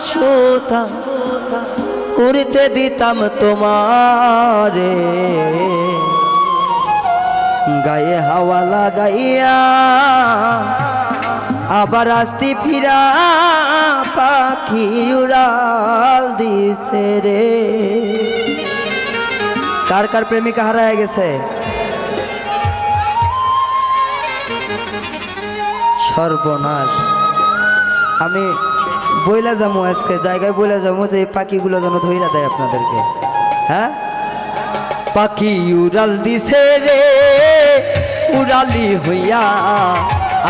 সুতা উড়তে দিতাম তোমারে, গায়ে হাওয়া লাগাইয়া আবার আসতি ফিরা পাখি উড়াল দিছে রে। কার কার প্রেমিকা হারায় গেছে? সর্বনাশ। আমি বইলা যাবো আজকে জায়গায় বইলা যাবো যে এই পাখিগুলো যেন ধইরা দেয় আপনাদেরকে। হ্যাঁ, পাখি উড়াল দিছে রে উড়ালি হইয়া,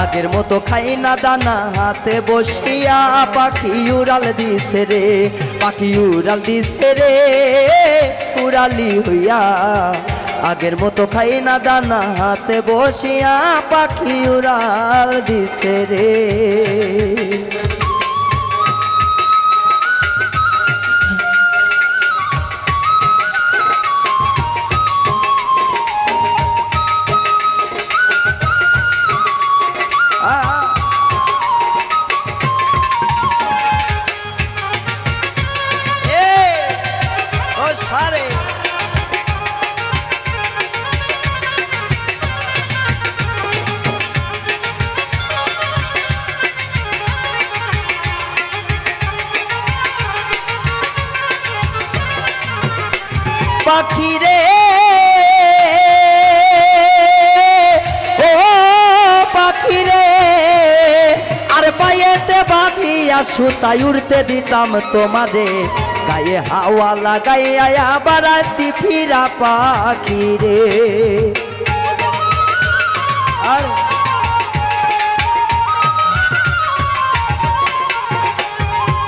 আগের মতো খাই না দানা হাতে বসিয়া। পাখি উড়াল দিছে রে, পাখি উড়াল দিছে রে উড়ালি হইয়া, আগের মতো খাই না দানা হাতে বসিয়া। পাখি উড়াল দিছে রে। পাখি রে ও পাখি রে, আর পায়েতে বাঁধিয়া সুতায় উড়তে দিতাম তোমারে, গায়ে হাওয়া লাগাইয়া আবার আসতি ফিরা পাখি রে। আর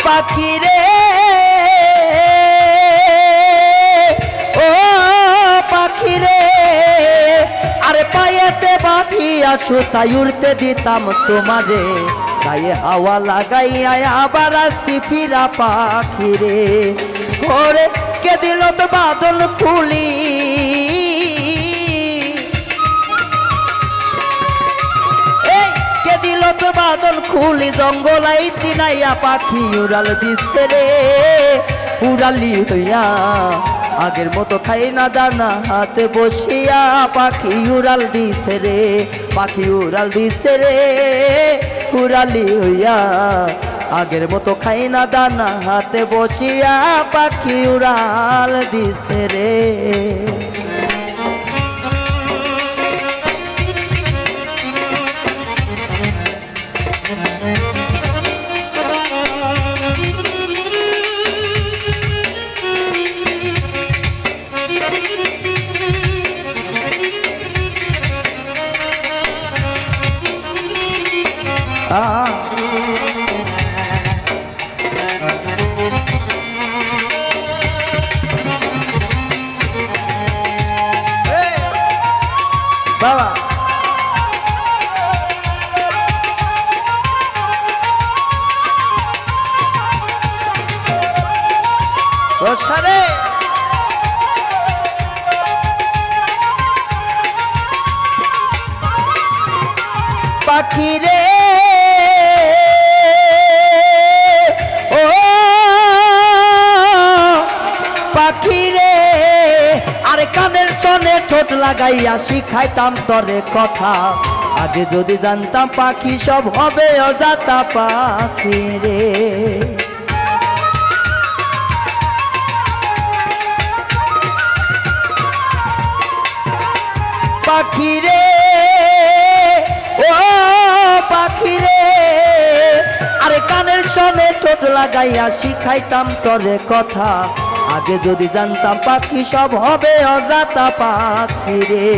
পাখি রে পায়েতে বাঁধিয়া সুতায় উড়তে দিতাম তোমারে, গায়ে হাওয়া লাগাইয়া আবার আসতি ফিরা পাখি রে। ঘরে কে দিল তো বাদল খুলি, কে দিল তো বাদল খুলি, জঙ্গলাই চিনাইয়া পাখি উড়াল দিছে রে উড়ালি হইয়া, আগের মতো খাই না দানা হাতে বসিয়া। পাখি উড়াল দিছে রে, পাখি উড়াল দিছে রে উড়ালি হইয়া, আগের মতো খাই না দানা হাতে বসিয়া। পাখি উড়াল দিছে রে। বাবা সারে পাখি রে ও পাখি রে, আরে কানের সনে ঠোঁট লাগাইয়া শিখাইতাম তরে কথা, আগে যদি জানতাম পাখি সব হবে অজাতা পাখি রে। পাখি রে ও পাখি রে, আরে কানের সনে ঠোঁট লাগাইয়া শিখাইতাম তরে কথা, আগে যদি জানতাম পাখি সব হবে অজাতা পাখি রে।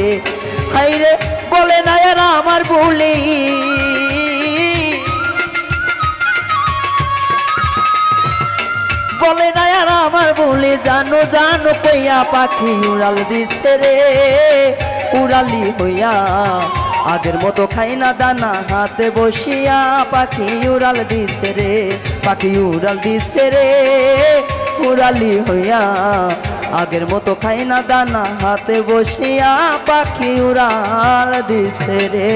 হাই রে বলে না এরা আমার ভুলি, বলে না এরা আমার ভুলি, জানো জানো কইয়া পাখি উড়াল দিছে রে উড়ালি হইয়া, আগের মতো খাই না দানা হাতে বসিয়া। পাখি উড়াল দিছে রে, পাখি উড়াল দিছে রে উড়ালি হইয়া, আগের মতো খাই না দানা হাতে বসিয়া। পাখি উড়াল দিছে রে।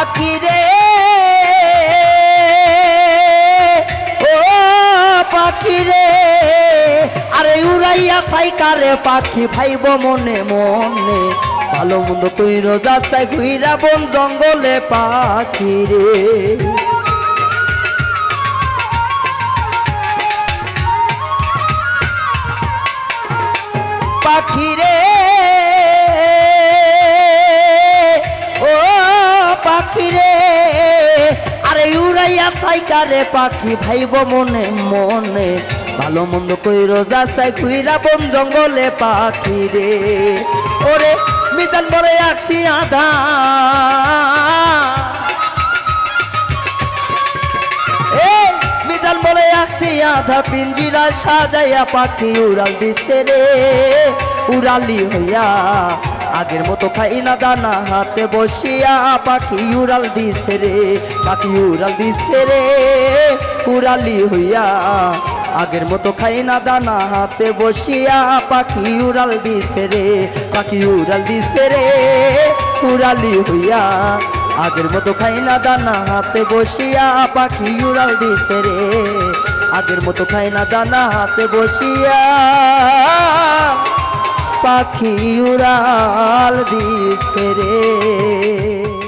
পাখি রে ও পাখি রে আরে উড়াইয়া থাইকারে পাখি ভাইব মনে মনে ভালো মন্দ কইর যাচাই ঘুইরা বন জঙ্গলে পাখি রে পাখি রে ও পাখি রে আরে উড়াইয়া থাইকারে পাখি ভাইব মনে মনে ভালো মন্দ কইর যাচাই ঘুইরা বন জঙ্গলে পাখি রে ওরে মিজান বলে আছি আধা মিজান বলে আছি আধা পিঞ্জিরা সাজাইয়া পাখি উড়াল দিছে রে উড়ালি হইয়া আগের মতো খাই না দানা হাতে বসিয়া পাখি উড়াল দিছে রে পাখি উড়াল দিছে রে উড়ালি হইয়া আগের মতো খাই না দানা হাতে বসিয়া পাখি উড়াল দিছে রে পাখি উড়াল দিছে রে উড়ালি হইয়া আগের মতো খাই না দানা হাতে বসিয়া পাখি উড়াল দিছে রে আগের মতো খাই না দানা হাতে বসিয়া পাখি উড়াল দিছে রে।